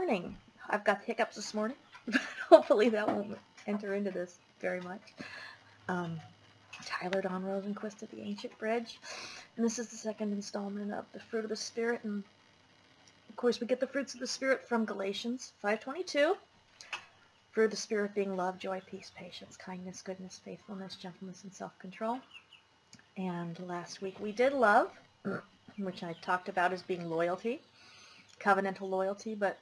morning. I've got hiccups this morning, but hopefully that won't enter into this very much. Tyler Don Rosenquist of the Ancient Bridge, and this is the second installment of the Fruit of the Spirit, and of course we get the fruits of the Spirit from Galatians 5:22. Fruit of the Spirit being love, joy, peace, patience, kindness, goodness, faithfulness, gentleness, and self-control. And last week we did love, which I talked about as being loyalty, covenantal loyalty, but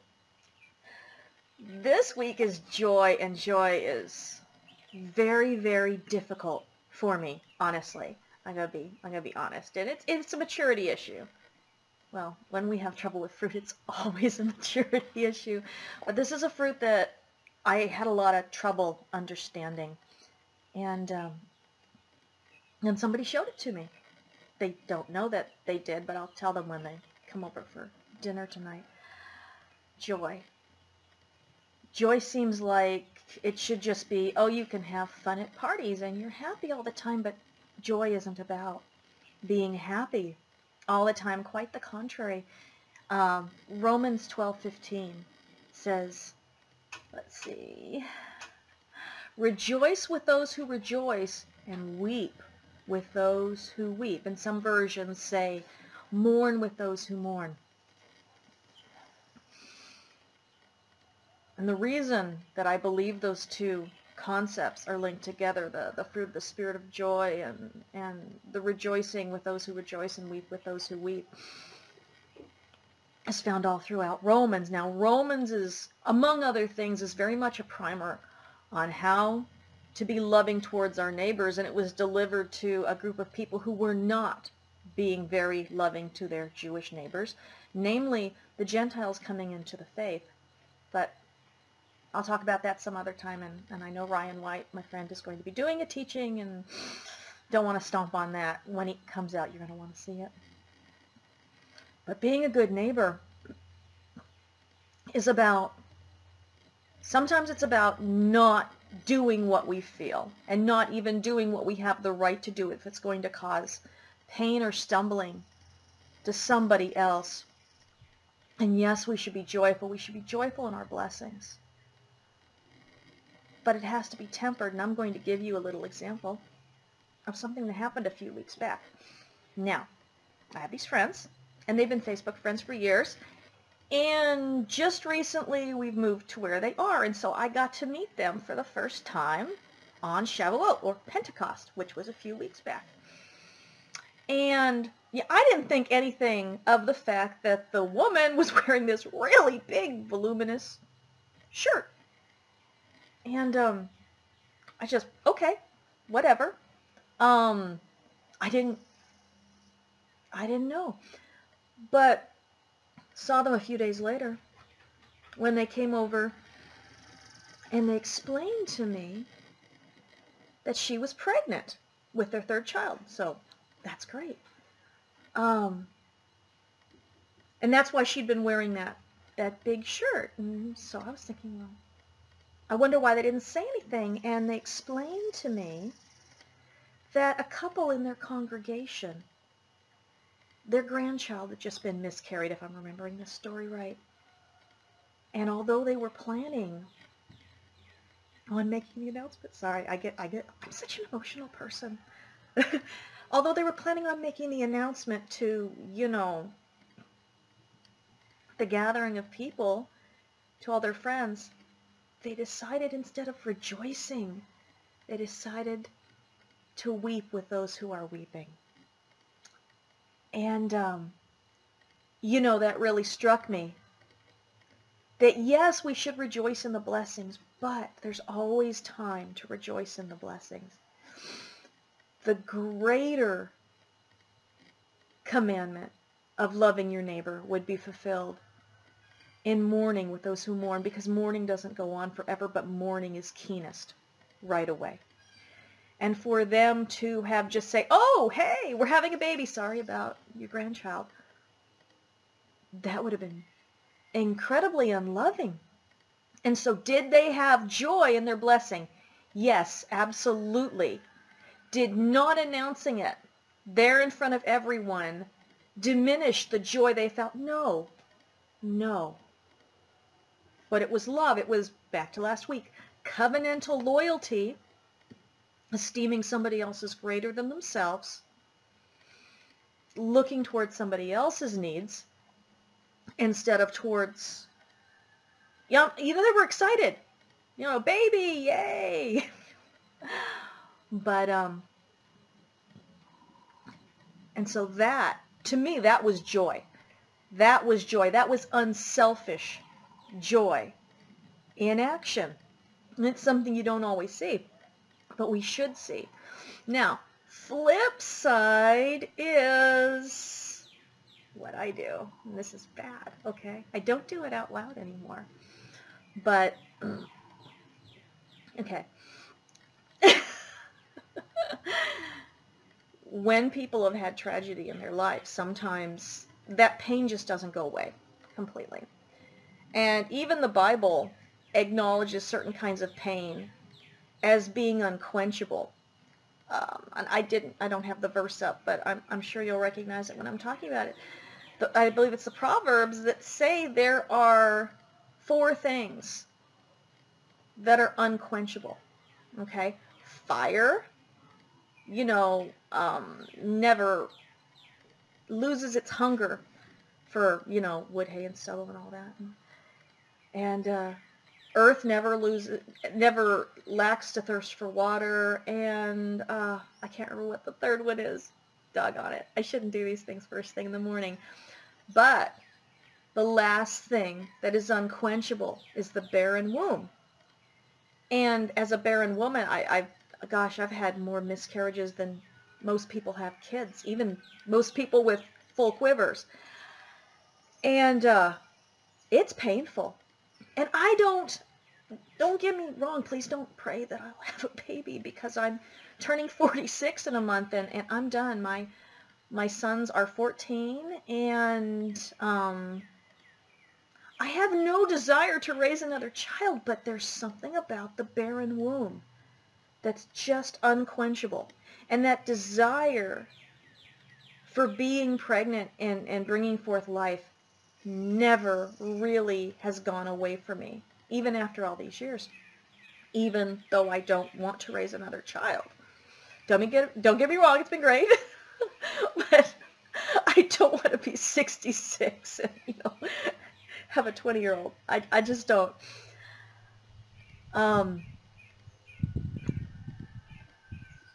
this week is joy, and joy is very, very difficult for me, honestly. I'm gonna be honest, and it's a maturity issue. Well, when we have trouble with fruit, it's always a maturity issue. But this is a fruit that I had a lot of trouble understanding, and somebody showed it to me. They don't know that they did, but I'll tell them when they come over for dinner tonight. Joy. Joy seems like it should just be, oh, you can have fun at parties and you're happy all the time, but joy isn't about being happy all the time. Quite the contrary. Romans 12:15 says, let's see, rejoice with those who rejoice and weep with those who weep. And some versions say, mourn with those who mourn. And the reason that I believe those two concepts are linked together, the fruit of the Spirit of joy and the rejoicing with those who rejoice and weep with those who weep, is found all throughout Romans. Now, Romans is, among other things, is very much a primer on how to be loving towards our neighbors, and it was delivered to a group of people who were not being very loving to their Jewish neighbors, namely the Gentiles coming into the faith. But I'll talk about that some other time, and I know Ryan White, my friend, is going to be doing a teaching, and don't want to stomp on that. When it comes out, you're going to want to see it. But being a good neighbor is about, sometimes it's about not doing what we feel, and not even doing what we have the right to do if it's going to cause pain or stumbling to somebody else. And yes, we should be joyful. We should be joyful in our blessings. But it has to be tempered, and I'm going to give you a little example of something that happened a few weeks back. Now, I have these friends, and they've been Facebook friends for years, and just recently we've moved to where they are, and so I got to meet them for the first time on Shavuot, or Pentecost, which was a few weeks back. And yeah, I didn't think anything of the fact that the woman was wearing this really big, voluminous shirt. And I just, okay, whatever. I didn't know. But saw them a few days later when they came over, and they explained to me that she was pregnant with their third child. So that's great. And that's why she'd been wearing that big shirt. And so I was thinking, well, I wonder why they didn't say anything. And they explained to me that a couple in their congregation, their grandchild had just been miscarried, if I'm remembering this story right. And although they were planning on making the announcement, sorry, I'm such an emotional person. Although they were planning on making the announcement to, the gathering of people, to all their friends, they decided, instead of rejoicing, they decided to weep with those who are weeping. And, that really struck me. That yes, we should rejoice in the blessings, but there's always time to rejoice in the blessings. The greater commandment of loving your neighbor would be fulfilled in mourning with those who mourn, because mourning doesn't go on forever, but mourning is keenest right away. And for them to have just say, oh, hey, we're having a baby, sorry about your grandchild, that would have been incredibly unloving. And so did they have joy in their blessing? Yes, absolutely. Did not announcing it there in front of everyone diminish the joy they felt? No. but it was love. It was, back to last week, covenantal loyalty, esteeming somebody else as greater than themselves, looking towards somebody else's needs instead of towards, they were excited, baby, yay. But, and so that, to me, that was joy. That was joy. That was unselfish joy in action. And it's something you don't always see, but we should see. Now, flip side is what I do. And this is bad, okay? I don't do it out loud anymore. But, okay. When people have had tragedy in their life, sometimes that pain just doesn't go away completely. And even the Bible acknowledges certain kinds of pain as being unquenchable. And I don't have the verse up, but I'm sure you'll recognize it when I'm talking about it. I believe it's the Proverbs that say there are 4 things that are unquenchable. Okay? Fire, never loses its hunger for, wood, hay, and stubble and all that. And earth never lacks to thirst for water. And I can't remember what the third one is. Doggone it. I shouldn't do these things first thing in the morning. But the last thing that is unquenchable is the barren womb. And as a barren woman, I've had more miscarriages than most people have kids, even most people with full quivers. And it's painful. And don't get me wrong, please don't pray that I'll have a baby, because I'm turning 46 in a month and I'm done. My sons are 14, and I have no desire to raise another child, but there's something about the barren womb that's just unquenchable. And that desire for being pregnant and bringing forth life never really has gone away from me, even after all these years, even though I don't want to raise another child. Don't get me wrong, it's been great, but I don't want to be 66 and, have a 20-year-old. I just don't.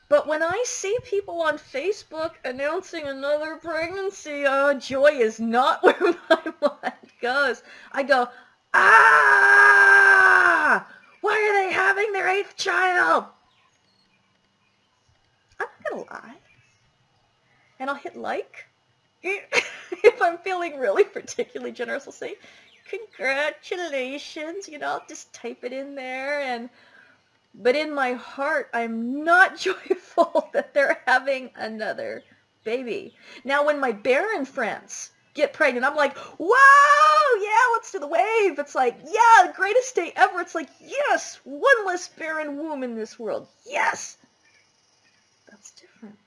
But when I see people on Facebook announcing another pregnancy, joy is not where my mind goes. I go, why are they having their 8th child? I'm not going to lie. And I'll hit like. If I'm feeling really particularly generous, I'll say, congratulations, I'll just type it in there. But in my heart, I'm not joyful that they're having another baby. Now, when my barren friends get pregnant, I'm like, wow, yeah, let's do the wave. It's like, yeah, the greatest day ever. It's like, yes, one less barren womb in this world. Yes. That's different.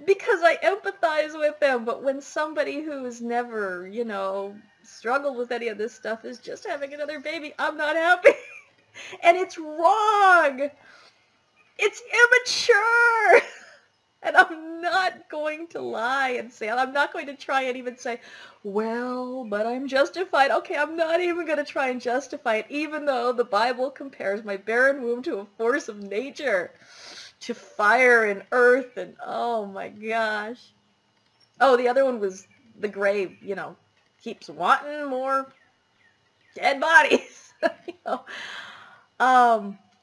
Because I empathize with them. But when somebody who's never, struggled with any of this stuff is just having another baby, I'm not happy. And it's wrong. It's immature. And I'm not going to lie and say, I'm not going to try and even say, well, but I'm justified. Okay, I'm not even going to try and justify it, even though the Bible compares my barren womb to a force of nature, to fire and earth, and oh my gosh. Oh, the other one was the grave, keeps wanting more dead bodies.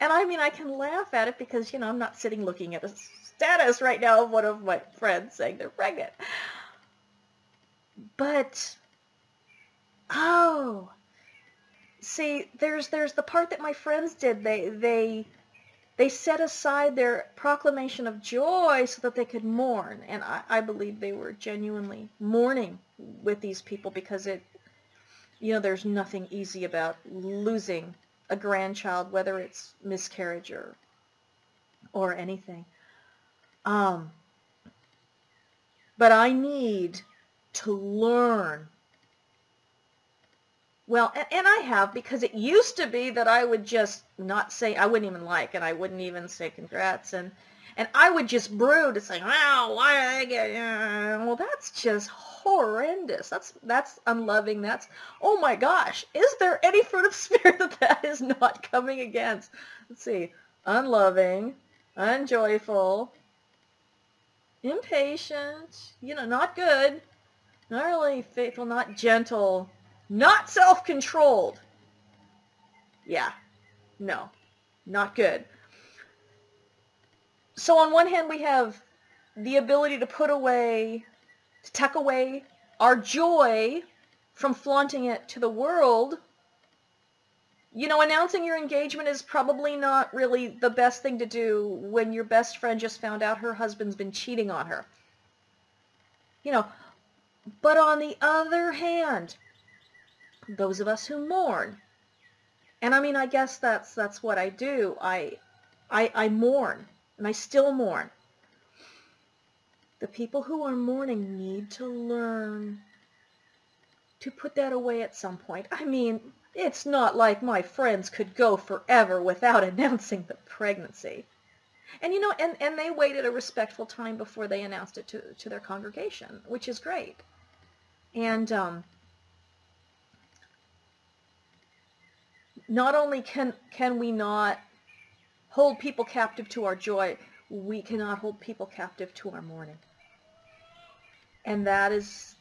And I mean, I can laugh at it because, I'm not sitting looking at a status right now of one of my friends saying they're pregnant. But, see, there's the part that my friends did. They set aside their proclamation of joy so that they could mourn. And I believe they were genuinely mourning with these people because there's nothing easy about losing a grandchild, whether it's miscarriage or anything. But I need to learn Well, and I have, because it used to be that I would just not say, I wouldn't even like, and I wouldn't even say congrats, and I would just brood. It's like, wow, why did I get, well, that's just horrendous. That's unloving. That's, oh my gosh, is there any fruit of spirit that is not coming against? Let's see, unloving, unjoyful, impatient, not good, not really faithful, not gentle, not self-controlled. Yeah, no, not good. So on one hand, we have the ability to tuck away our joy from flaunting it to the world. Announcing your engagement is probably not really the best thing to do when your best friend just found out her husband's been cheating on her. But on the other hand, those of us who mourn, and I mean, I guess that's what I do. I mourn, and I still mourn. The people who are mourning need to learn to put that away at some point. I mean, it's not like my friends could go forever without announcing the pregnancy. And and they waited a respectful time before they announced it to their congregation, which is great. And not only can we not hold people captive to our joy, we cannot hold people captive to our mourning. And that's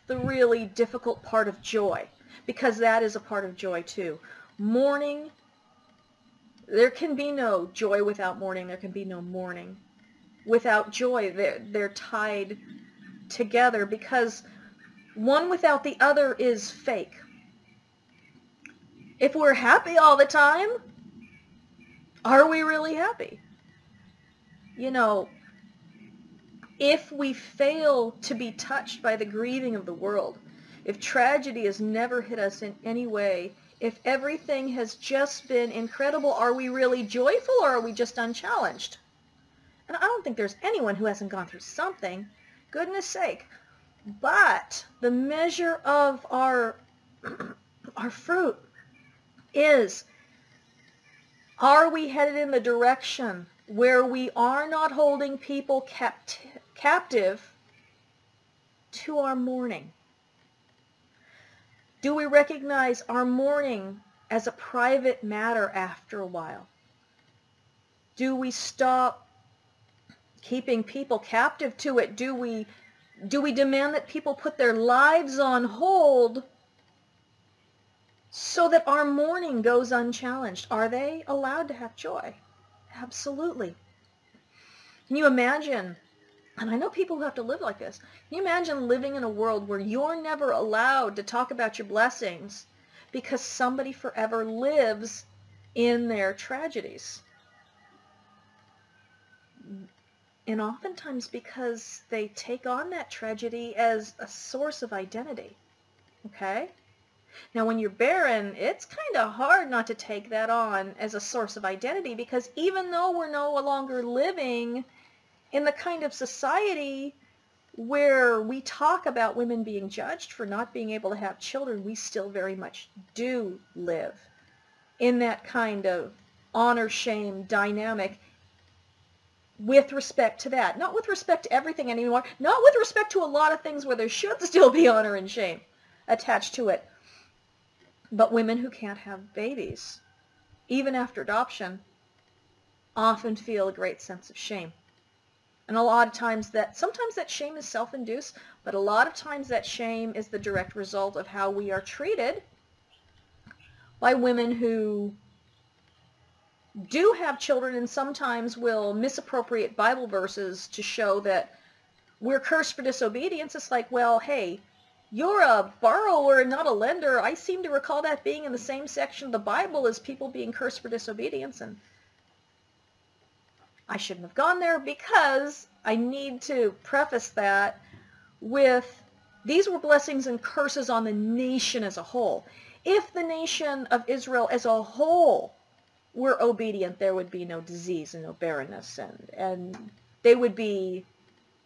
the really difficult part of joy, because that is a part of joy too. Mourning, there can be no joy without mourning. There can be no mourning without joy. They're tied together, because one without the other is fake. If we're happy all the time, are we really happy? If we fail to be touched by the grieving of the world, if tragedy has never hit us in any way, if everything has just been incredible, are we really joyful, or are we just unchallenged? And I don't think there's anyone who hasn't gone through something, goodness sake. But the measure of our fruit is, are we headed in the direction where we are not holding people captive to our mourning? Do we recognize our mourning as a private matter after a while? Do we stop keeping people captive to it? Do we demand that people put their lives on hold so that our mourning goes unchallenged? Are they allowed to have joy? Absolutely. Can you imagine, and I know people who have to live like this, can you imagine living in a world where you're never allowed to talk about your blessings because somebody forever lives in their tragedies? And oftentimes because they take on that tragedy as a source of identity. Okay? Now when you're barren, it's kind of hard not to take that on as a source of identity, because even though we're no longer living in the kind of society where we talk about women being judged for not being able to have children, we still very much do live in that kind of honor-shame dynamic with respect to that. Not with respect to everything anymore. Not with respect to a lot of things where there should still be honor and shame attached to it. But women who can't have babies, even after adoption, often feel a great sense of shame. And a lot of times sometimes that shame is self-induced, but a lot of times that shame is the direct result of how we are treated by women who do have children, and sometimes will misappropriate Bible verses to show that we're cursed for disobedience. It's like, well, hey, you're a borrower and not a lender. I seem to recall that being in the same section of the Bible as people being cursed for disobedience, and I shouldn't have gone there, because I need to preface that with, these were blessings and curses on the nation as a whole. If the nation of Israel as a whole were obedient, there would be no disease and no barrenness, and they would be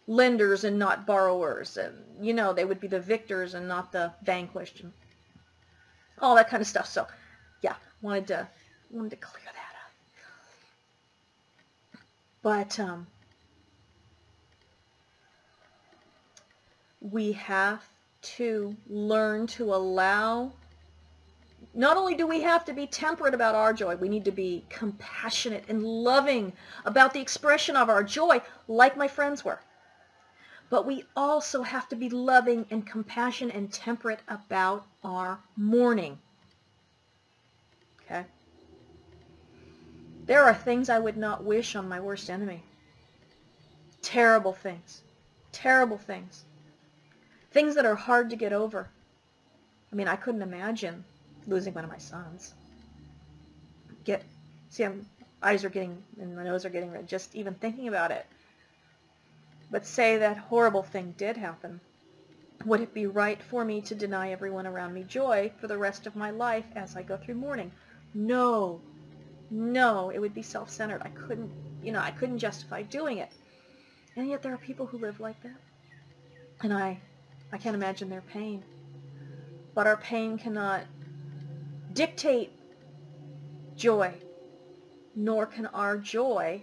lenders and not borrowers, and they would be the victors and not the vanquished. all that kind of stuff. So, yeah, wanted to clear that up. But we have to learn to allow. Not only do we have to be temperate about our joy, we need to be compassionate and loving about the expression of our joy, like my friends were. But we also have to be loving and compassionate and temperate about our mourning. Okay? There are things I would not wish on my worst enemy. Terrible things. Terrible things. Things that are hard to get over. I mean, I couldn't imagine losing one of my sons. Eyes are getting, and my nose are getting red just even thinking about it. But say that horrible thing did happen. Would it be right for me to deny everyone around me joy for the rest of my life as I go through mourning? No. No, it would be self-centered. I couldn't justify doing it. And yet there are people who live like that. And I can't imagine their pain. But our pain cannot dictate joy, nor can our joy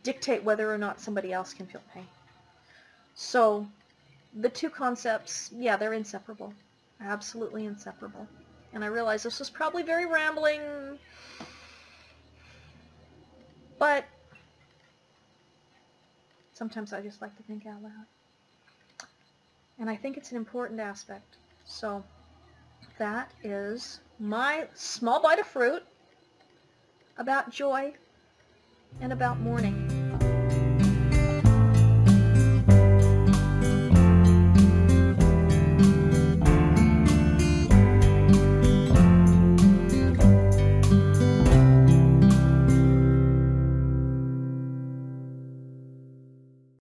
dictate whether or not somebody else can feel pain. So the two concepts, yeah, they're inseparable. Absolutely inseparable. And I realize this was probably very rambling, but sometimes I just like to think out loud. And I think it's an important aspect. So that is my small bite of fruit about joy and about mourning.